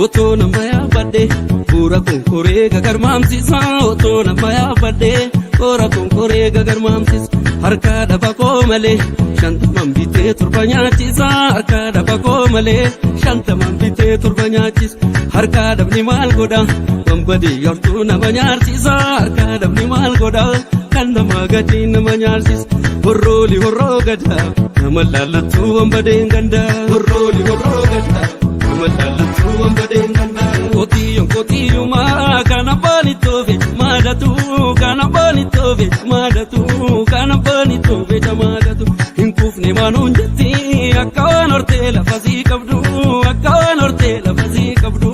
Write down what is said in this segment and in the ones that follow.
Otona maya bade pura konkore gagarmamsisa otona maya bade pura konkore gagarmamsis harka dabako male shantamam bite turbanyachisa harka dabako male shantamam bite turbanyachis harka dabni mal goda bambadi yortuna banyarchisa harka dabni mal goda kanda magati namanyarchis horroli horrogada namallalatu bambade ganda horroli horrogada namallalatu bambade ganda kotiyo ma kana bani tove madatu kana bani tove madatu kana bani tove madatu hinkufne manunjati akawan ortela fazi kabdu akawan ortela fazi kabdu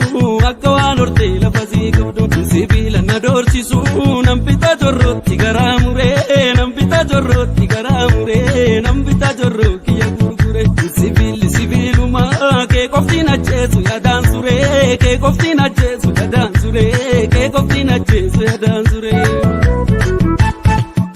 akawan ortela fazi kabdu sibila nadorchisu nampita jorroti garamure nampita jorroti garamure nampita jorroki yagurgure sibilu ma ke koftina jesu ya dansure ke koftina jesu ya dansure ke koftina jesu ya dansure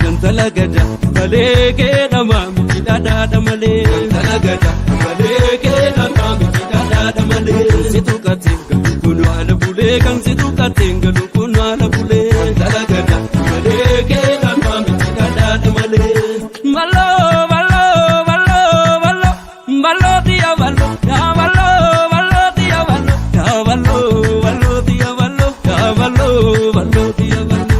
kantala gada bale ke damami dada male kantala gada bale ke damami dada male situ katinga kunu ala bule kan situ katinga kunu ala bule kantala gada bale ke damami dada male malo malo malo malo malo dia malo ya malo malo dia malo ya malo malo dia malo ya malo malo dia malo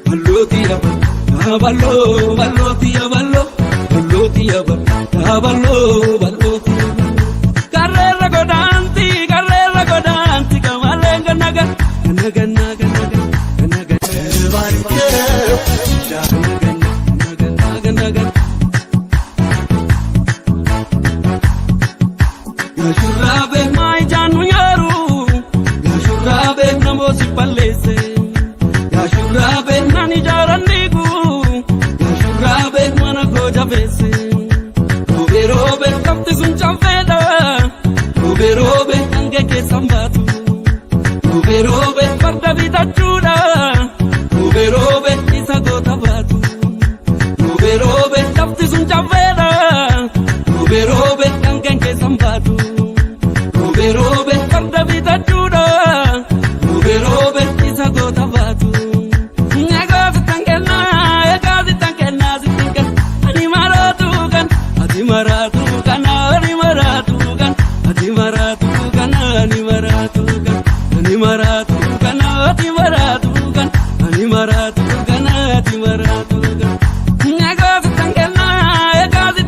malo dia malo ballo ballo tia ballo tia ballo ballo tia carrera godanti kamalenga naga shurabe mai janu yaru shurabe namosi palese shurabe nani jaranigu shurabe mana goja bese robe kapte sun chaveda robe ange ke sambatu robe parda vida chura robe isa gota batu robe kapte sun chaveda robe ange ke sambatu robe parda vida chura robe isa gota batu maratukan ani maratukan ani maratukan ani maratukan ani maratukan ani maratukan ani maratukan ani maratukan ngaga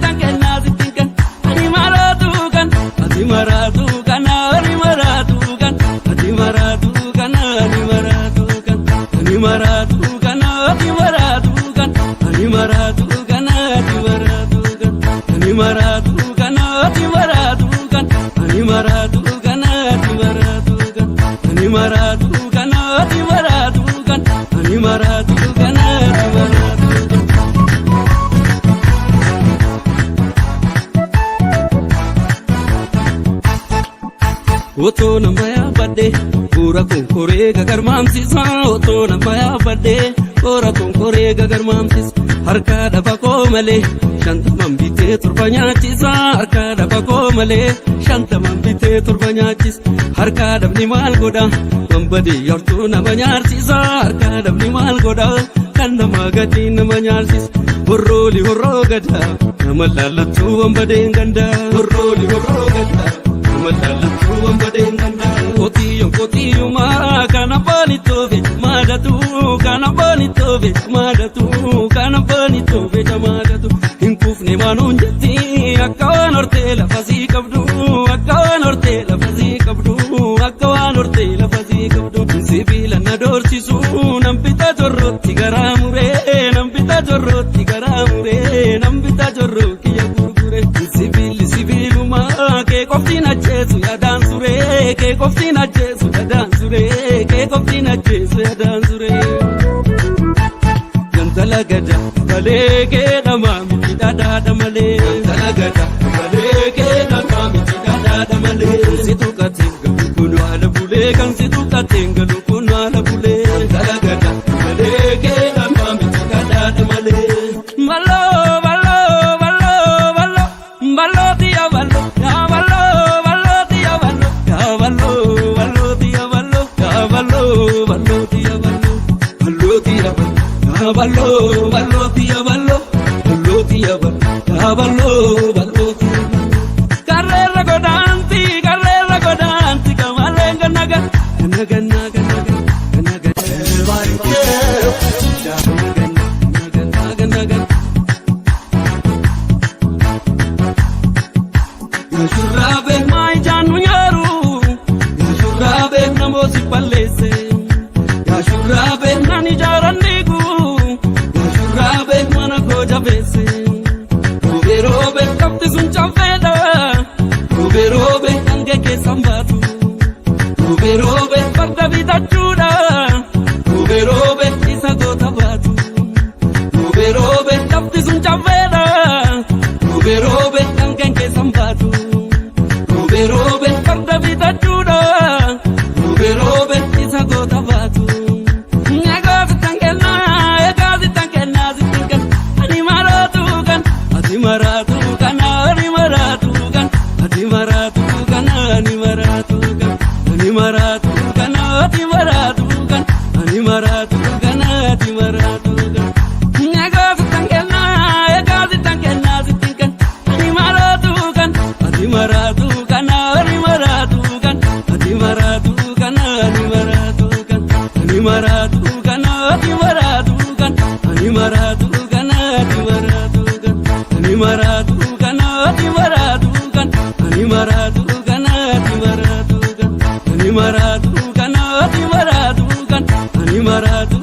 tangena sitingkan ani maratukan ani maratukan ani maratukan ani maratukan ani maratukan ani maratukan ani maratukan ani maratukan ani maratukan ani maratukan ani maratukan ani maratukan ani maratukan ani maratukan ani maratukan otona maya bade pura konkore gagarmamsisa otona maya bade pura konkore gagarmamsis harka dabako male shantamam bite turbanyachisa harka dabako male shantamam bite turbanyachis harka dabni mal goda bambadi yortuna banyarchisa harka dabni mal goda kanda magati namanyarchis horroli horrogada namallalatu bambade ganda horroli horrogada namallalatu bambade ganda kotiyo ma kana bani tove madatu kana bani tove madatu kana bani tove madatu hinkufne manunjati akawan ortela fazi kabdu akawan ortela fazi kabdu akawan ortela fazi kabdu sibila nadorchisu nampita jorroti garamure nampita jorroti garamure nampita jorroki yagurgure sibilu ma ke koftina jesu ya dansure ke koftina jesu ya dansure ke koftina jesu ya dansure kantala gada bale ke damami dada male kantala gada bale ke damami dada male situ katinga kunu ala bule kan situ katinga kunu ala bule kantala gada bale ke damami dada male malo malo malo malo malo dia malo ya malo malo dia malo ya malo malo ballo tia ballo ballo tia ballo ballo tia ballo ballo tia ballo ballo tia carrera godanti kamalenga naga naga naga naga shurabe mai janu yaru shurabe namosi palese ya shurabe nani jarandigu shurabe mana ko jabese robe kapti sun chaveda robe ange ke sambatu robe parda vida chuda robe isa go tabatu robe kapti sun chaveda robe ange ke sambatu robe parda vida chuda robe isa go tabatu nagazi tangena zitingan animaratu kan animaratu kan animaratu kan animaratu kan animaratu kan animaratu kan animaratu kan animaratu kan animaratu kan nagazi tangena zitingan animaratu kan animaratu kan animaratu kan animaratu kan animaratu kan animaratu kan animaratu kan animaratu kan animaratu kan animaratu kan animaratu kan animaratu kan animaratu kan animaratu kan animaratu kan animaratu